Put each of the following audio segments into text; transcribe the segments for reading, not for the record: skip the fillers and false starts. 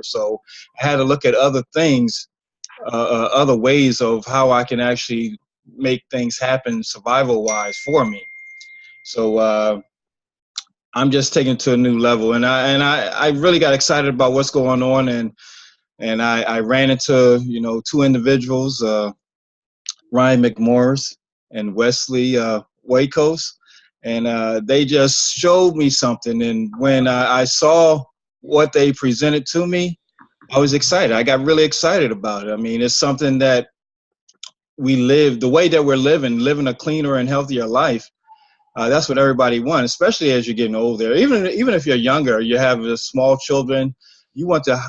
So I had to look at other things, other ways of how I can actually make things happen survival wise for me. So I'm just taking it to a new level, and I really got excited about what's going on, and I ran into two individuals, Ryan McMorris and Wesley Wacos, and they just showed me something. And when I saw what they presented to me, I was excited. I got really excited about it. I mean, it's something that we live, the way that we're living a cleaner and healthier life. That's what everybody wants, especially as you're getting older. Even if you're younger, you have small children, you want a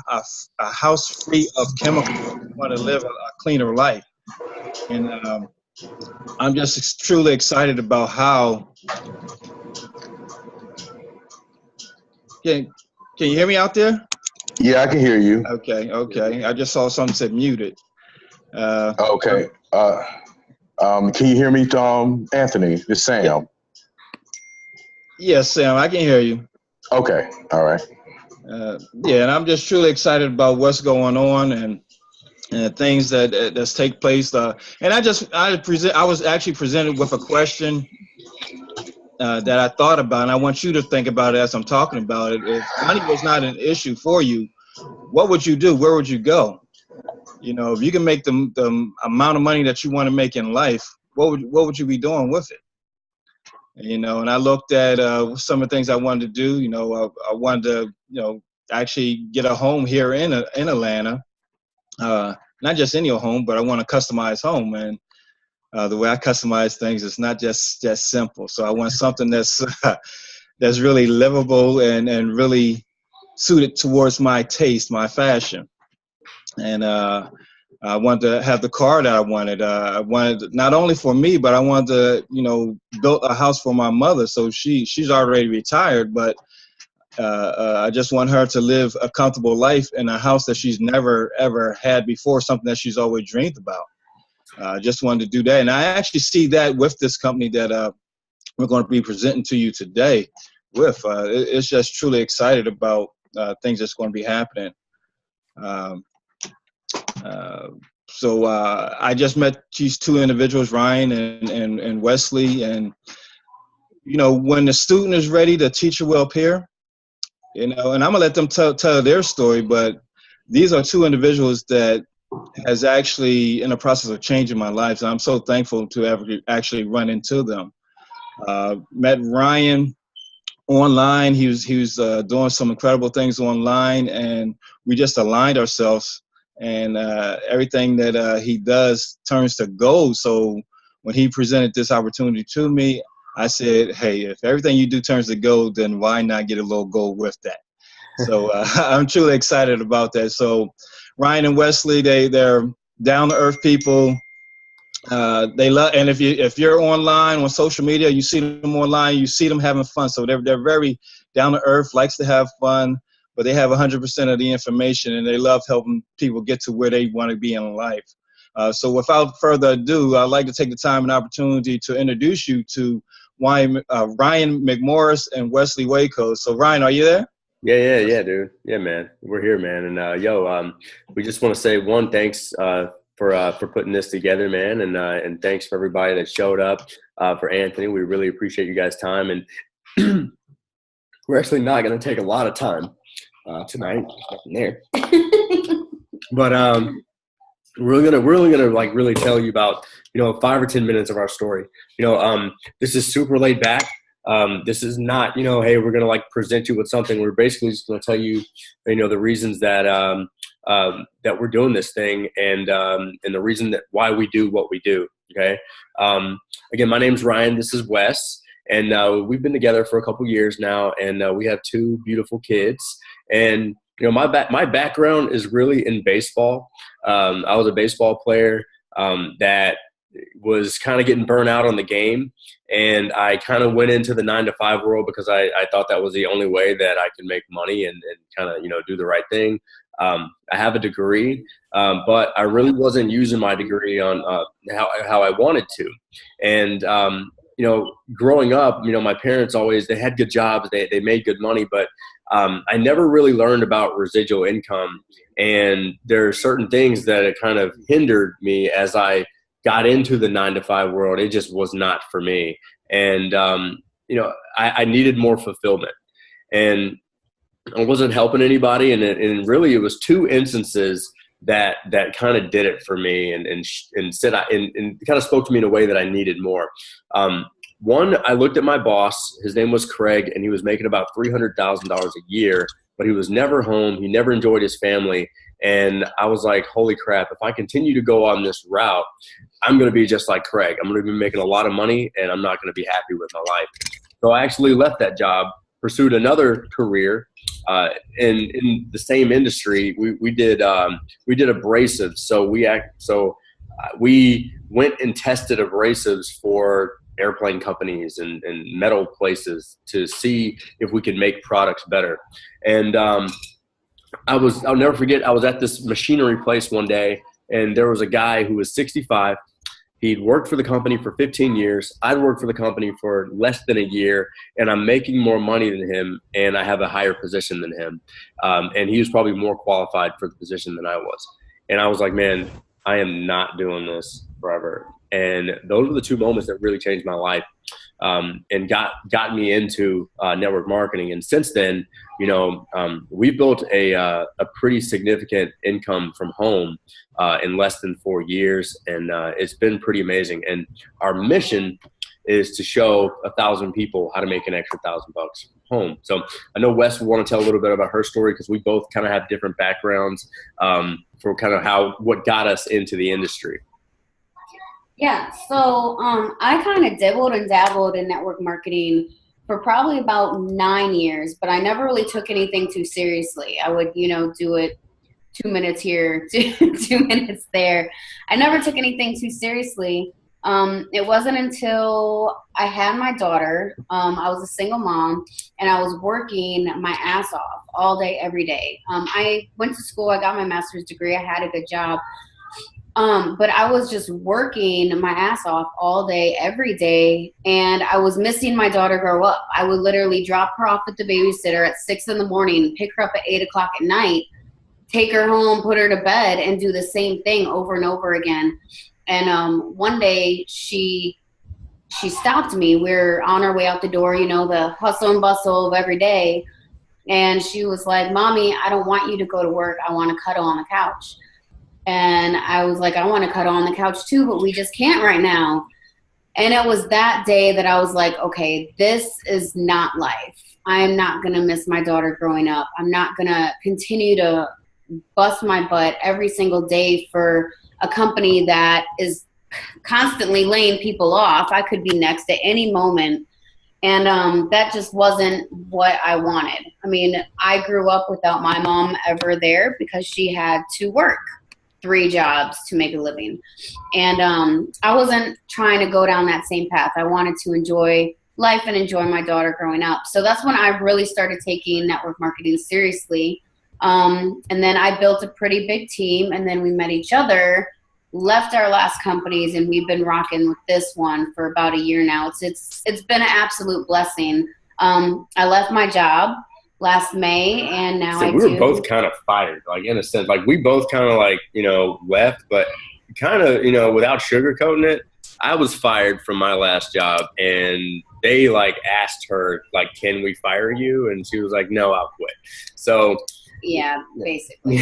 house free of chemicals. You want to live a cleaner life. And I'm just truly excited about how. Can you hear me out there? Yeah, I can hear you. Okay. I just saw something said muted. Okay. Can you hear me, Anthony? It's Sam. Yes, Sam, I can hear you. Okay. All right. Yeah, and I'm just truly excited about what's going on and things that's take place. And I was actually presented with a question that I thought about, and I want you to think about it as I'm talking about it. If money was not an issue for you, what would you do? Where would you go? If you can make the amount of money that you want to make in life, what would you be doing with it? And I looked at some of the things I wanted to do. I wanted to, actually get a home here in Atlanta. Not just any home, but I want a customized home. And the way I customize things is not just simple. So I want something that's that's really livable and really suited towards my taste, my fashion. And I wanted to have the car that I wanted. I wanted not only for me, but I wanted to, build a house for my mother. So she's already retired, but I just want her to live a comfortable life in a house that she's never, ever had before, something that she's always dreamed about. I just wanted to do that. And I actually see that with this company that we're going to be presenting to you today with. It's just truly excited about things that's going to be happening. So I just met these two individuals, Ryan and Wesley. And, when the student is ready, the teacher will appear. And I'm going to let them tell their story. But these are two individuals that has actually in the process of changing my life. So I'm so thankful to ever actually run into them. Met Ryan online. He was doing some incredible things online, and we just aligned ourselves. And everything that he does turns to gold. So when he presented this opportunity to me, I said, hey, if everything you do turns to gold, then why not get a little gold with that? So I'm truly excited about that. So Ryan and Wesley, they're down to earth people. They love, and if you're online on social media, you see them online, you see them having fun. So they're very down to earth, likes to have fun, but they have 100% of the information, and they love helping people get to where they want to be in life. So without further ado, I'd like to take the time and opportunity to introduce you to Ryan McMorris and Wesley Waco. So Ryan, are you there? Yeah, dude. Yeah, man. We're here, man. And we just want to say thanks for putting this together, man, and thanks for everybody that showed up. For Anthony, we really appreciate you guys' time, and we're actually not going to take a lot of time tonight. There's nothing there, but we're gonna like really tell you about 5 or 10 minutes of our story. This is super laid back. This is not, hey, we're going to like present you with something. We're basically just going to tell you, the reasons that that we're doing this thing and the reason that why we do what we do. Okay. Again, my name's Ryan. This is Wes. And we've been together for a couple years now, and we have 2 beautiful kids. And my background is really in baseball. I was a baseball player that was kind of getting burnt out on the game, and I kind of went into the 9-to-5 world because I thought that was the only way that I could make money and kind of do the right thing. I have a degree, but I really wasn't using my degree on how I wanted to, and growing up, my parents always, they had good jobs, they made good money, but I never really learned about residual income. And there are certain things that it kind of hindered me as I got into the 9-to-5 world. It just was not for me. And, I needed more fulfillment, and I wasn't helping anybody. And really it was two instances that kind of did it for me and kind of spoke to me in a way that I needed more. One, I looked at my boss, his name was Craig, and he was making about $300,000 a year, but he was never home. He never enjoyed his family. And I was like, holy crap, if I continue to go on this route, I'm going to be just like Craig. I'm going to be making a lot of money, and I'm not going to be happy with my life. So I actually left that job, pursued another career in the same industry. We did abrasives. So we went and tested abrasives for airplane companies and metal places to see if we could make products better. And I'll never forget, I was at this machinery place one day, and there was a guy who was 65. He'd worked for the company for 15 years. I'd worked for the company for less than a year, and I'm making more money than him, and I have a higher position than him. And he was probably more qualified for the position than I was. And I was like, man, I am not doing this forever. And those were the two moments that really changed my life, and got me into network marketing. And since then, we built a pretty significant income from home in less than 4 years, and it's been pretty amazing. And our mission is to show 1,000 people how to make an extra $1,000 from home. So I know Wes will want to tell a little bit about her story, because we both kind of have different backgrounds for kind of what got us into the industry. Yeah, so I kind of dibbled and dabbled in network marketing for probably about 9 years, but I never really took anything too seriously. I would, do it 2 minutes here, 2 minutes there. I never took anything too seriously. It wasn't until I had my daughter, I was a single mom, and I was working my ass off all day, every day. I went to school, I got my master's degree, I had a good job. But I was just working my ass off all day, every day, and I was missing my daughter grow up. I would literally drop her off at the babysitter at 6 in the morning, pick her up at 8 o'clock at night, take her home, put her to bed, and do the same thing over and over again. And one day she stopped me. We're on our way out the door, the hustle and bustle of every day. And she was like, "Mommy, I don't want you to go to work. I want to cuddle on the couch." And I was like, "I want to cuddle on the couch too, but we just can't right now." And it was that day that I was like, okay, this is not life. I'm not going to miss my daughter growing up. I'm not going to continue to bust my butt every single day for a company that is constantly laying people off. I could be next at any moment. And that just wasn't what I wanted. I mean, I grew up without my mom ever there because she had to work 3 jobs to make a living. And I wasn't trying to go down that same path. I wanted to enjoy life and enjoy my daughter growing up. So that's when I really started taking network marketing seriously. And then I built a pretty big team, and then we met each other, left our last companies, and we've been rocking with this one for about a year now. It's been an absolute blessing. I left my job last May, and now so we were both kind of fired, like in a sense, like we both kind of like, left, but kind of, without sugarcoating it, I was fired from my last job, and they like asked her, like, "Can we fire you?" And she was like, "No, I'll quit." So yeah, basically.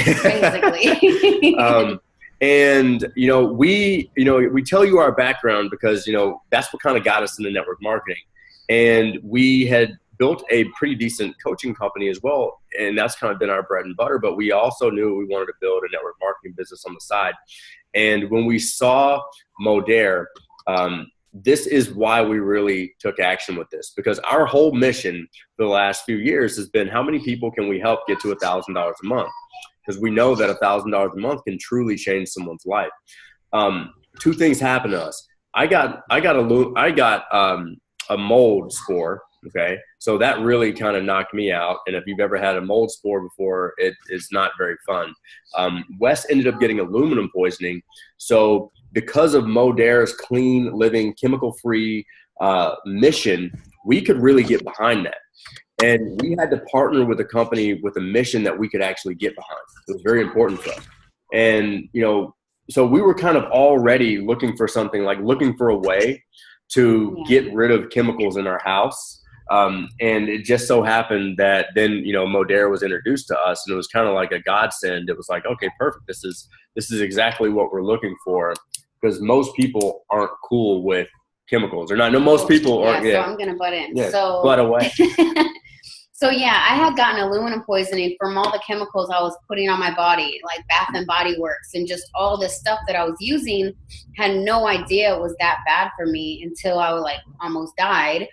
And, we tell you our background because, that's what kind of got us into network marketing. And we had built a pretty decent coaching company as well, and that's kind of been our bread and butter, but we also knew we wanted to build a network marketing business on the side. And when we saw Modere, this is why we really took action with this, because our whole mission for the last few years has been, how many people can we help get to $1,000 a month? Because we know that $1,000 a month can truly change someone's life. 2 things happened to us. I got a mold spore. Okay, so that really kind of knocked me out. And if you've ever had a mold spore before, it is not very fun. Wes ended up getting aluminum poisoning. So because of Modere's clean living, chemical-free mission, we could really get behind that. And we had to partner with a company with a mission that we could actually get behind. It was very important for us. And, so we were kind of already looking for something, like looking for a way to get rid of chemicals in our house. And it just so happened that then, Modere was introduced to us, and it was kind of like a godsend. It was like, okay, perfect. This is exactly what we're looking for, because most people aren't cool with chemicals. Or not. No, most people aren't. So I'm gonna butt in. Yeah, so butt away. So yeah, I had gotten aluminum poisoning from all the chemicals I was putting on my body, like Bath and Body Works, and just all this stuff that I was using. Had no idea it was that bad for me until I was almost died.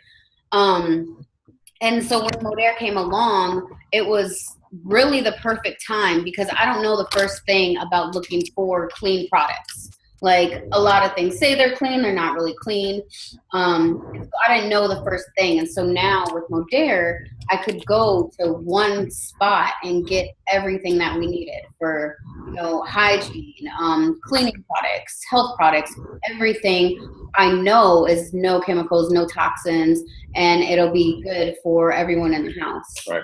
And so when Modere came along, it was really the perfect time, because I don't know the first thing about looking for clean products. Like, a lot of things say they're clean, they're not really clean. So I didn't know the first thing. And so now with Modere, I could go to one spot and get everything that we needed for, hygiene, cleaning products, health products, everything I know is no chemicals, no toxins, and it'll be good for everyone in the house. Right.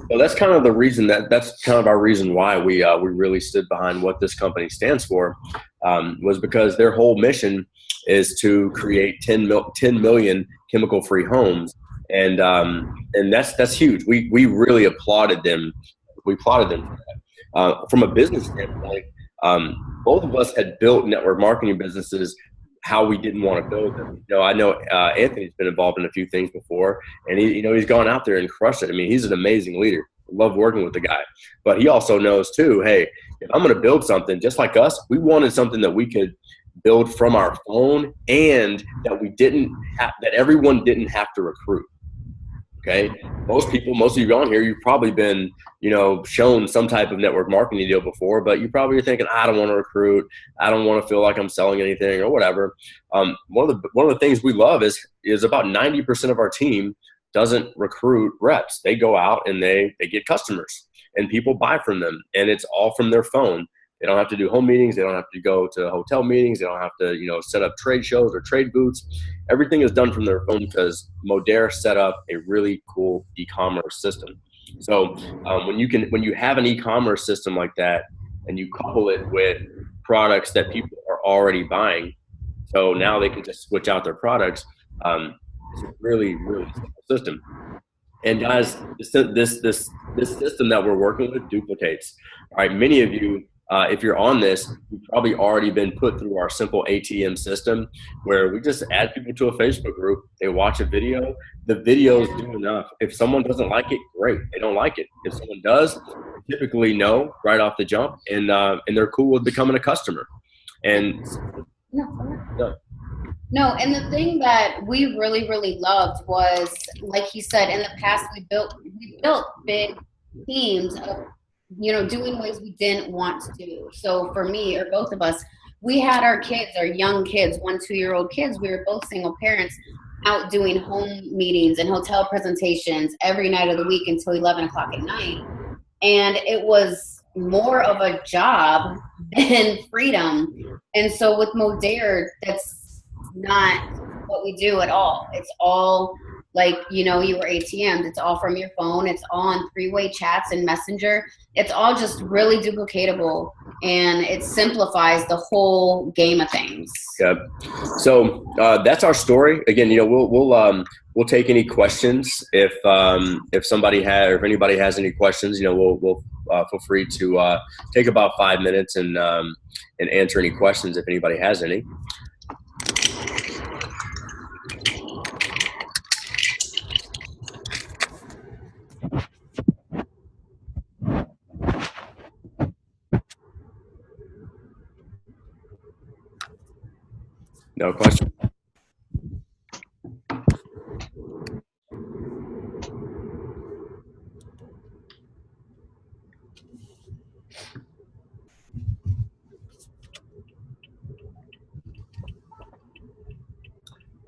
Well, that's kind of the reason that's kind of our reason why we really stood behind what this company stands for, was because their whole mission is to create 10 million chemical-free homes, and that's huge. We really applauded them. We applauded them for that. From a business standpoint, both of us had built network marketing businesses how we didn't want to build them. I know Anthony's been involved in a few things before, and he's gone out there and crushed it. I mean, he's an amazing leader. I love working with the guy, but he also knows too, hey, if I'm going to build something just like us, we wanted something that we could build from our phone, and that everyone didn't have to recruit. Okay. Most of you on here, you've probably been, shown some type of network marketing deal before, but you probably are thinking, I don't want to recruit. I don't want to feel like I'm selling anything or whatever. One of the things we love is about 90% of our team doesn't recruit reps. They go out and they get customers, and people buy from them, and it's all from their phone. They don't have to do home meetings. They don't have to go to hotel meetings. They don't have to, set up trade shows or trade booths. Everything is done from their phone, because Modere set up a really cool e-commerce system. So when you have an e-commerce system like that, and you couple it with products that people are already buying, so now they can just switch out their products. It's a really, really simple system. And guys, this system that we're working with duplicates. All right, many of you, if you're on this, you've probably already been put through our simple ATM system, where we just add people to a Facebook group. They watch a video. The videos do enough. If someone doesn't like it, great. They don't like it. If someone does, they typically know right off the jump, and they're cool with becoming a customer. And No, and the thing that we really, really loved was, like he said, in the past we built big teams of, doing ways we didn't want to do. So for me, or both of us, we had our kids, our young kids, 1-2-year-old kids. We were both single parents, out doing home meetings and hotel presentations every night of the week until 11 o'clock at night. And it was more of a job than freedom. And so with Modere, that's not what we do at all. It's all like, you were ATM'd. It's all from your phone. It's all on three-way chats and Messenger. It's all just really duplicatable, and it simplifies the whole game of things. Yeah. So that's our story. Again, we'll take any questions if anybody has any questions. We'll feel free to take about 5 minutes and answer any questions if anybody has any. No question.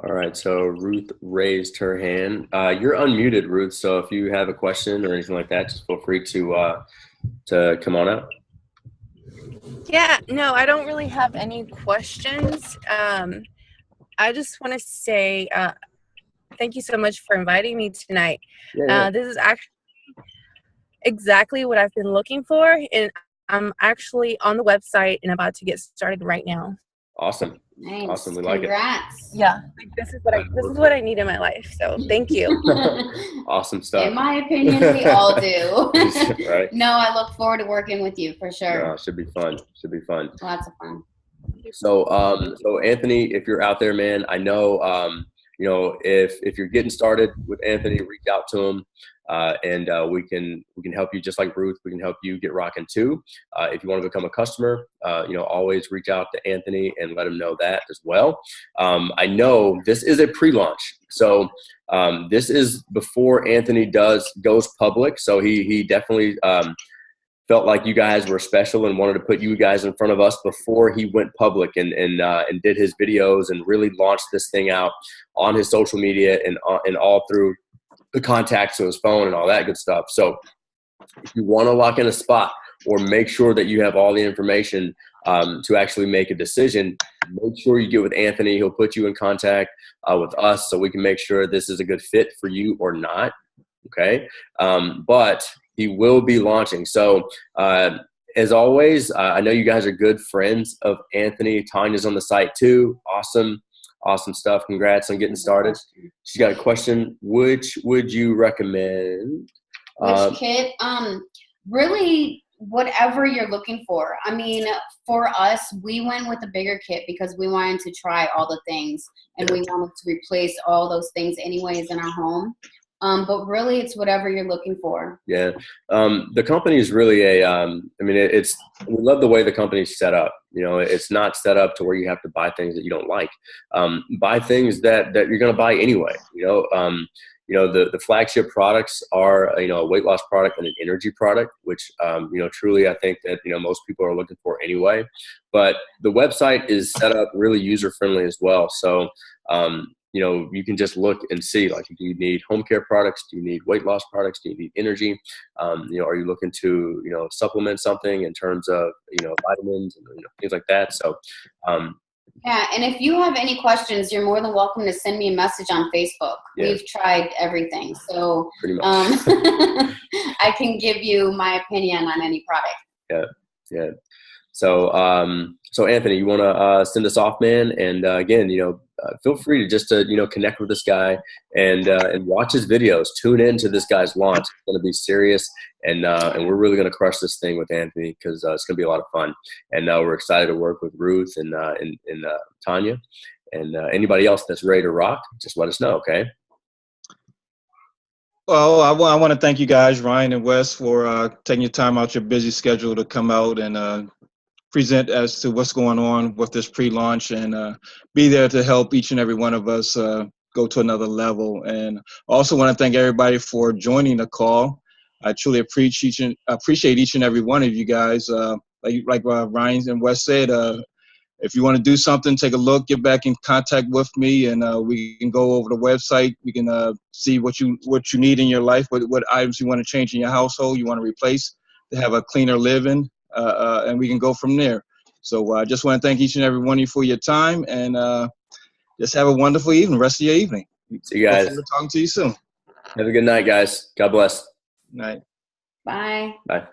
All right, so Ruth raised her hand. You're unmuted, Ruth, so if you have a question or anything like that, just feel free to come on out. Yeah, no, I don't really have any questions. I just want to say thank you so much for inviting me tonight. Yeah. This is actually exactly what I've been looking for, and I'm actually on the website and about to get started right now. Awesome. Nice. Awesome. We like Congrats. Yeah, this is what I need in my life. So thank you. Awesome stuff. In my opinion, we all do. Right. No, I look forward to working with you for sure. No, should be fun. Should be fun. Lots of fun. So, so Anthony, if you're out there, man, I know, if you're getting started with Anthony, reach out to him, and we can help you just like Ruth. We can help you get rocking too. If you want to become a customer, always reach out to Anthony and let him know that as well. I know this is a pre-launch, so this is before Anthony goes public. So he definitely felt like you guys were special and wanted to put you guys in front of us before he went public and did his videos and really launched this thing out on his social media and all through the contacts to his phone and all that good stuff. So if you want to lock in a spot or make sure that you have all the information to actually make a decision, make sure you get with Anthony. He'll put you in contact with us so we can make sure this is a good fit for you or not. Okay. But he will be launching. So as always, I know you guys are good friends of Anthony. Tanya's on the site too. Awesome stuff. Congrats on getting started. She's got a question. Which would you recommend? Which kit? Really, whatever you're looking for. I mean, for us, we went with a bigger kit because we wanted to try all the things and we wanted to replace all those things anyways in our home. But really, it's whatever you're looking for. Yeah. The company is really we love the way the company's set up. It's not set up to where you have to buy things that you don't like. Buy things that you're going to buy anyway. The flagship products are, a weight loss product and an energy product, which, truly I think that, most people are looking for anyway. But the website is set up really user-friendly as well. So, you can just look and see, like, do you need home care products? Do you need weight loss products? Do you need energy? Are you looking to, supplement something in terms of, vitamins and things like that? So, yeah. And if you have any questions, you're more than welcome to send me a message on Facebook. Yeah. We've tried everything. So pretty much. I can give you my opinion on any product. Yeah. So, so Anthony, you want to send us off, man? And again, feel free to just connect with this guy and watch his videos. Tune into this guy's launch. It's going to be serious, and we're really going to crush this thing with Anthony because it's going to be a lot of fun. And we're excited to work with Ruth and Tanya and anybody else that's ready to rock. Just let us know, okay? Well, I want to thank you guys, Ryan and Wes, for taking your time out your busy schedule to come out and present as to what's going on with this pre-launch and be there to help each and every one of us go to another level. And also want to thank everybody for joining the call. I truly appreciate each and every one of you guys. Like Ryan and Wes said, if you want to do something, take a look, get back in contact with me, and we can go over the website. We can see what you need in your life, what items you want to change in your household, you want to replace to have a cleaner living. And we can go from there. So I just want to thank each and every one of you for your time, and just have a wonderful evening, rest of your evening. See you guys. Look forward to talking to you soon. Have a good night, guys. God bless. Night. Bye. Bye.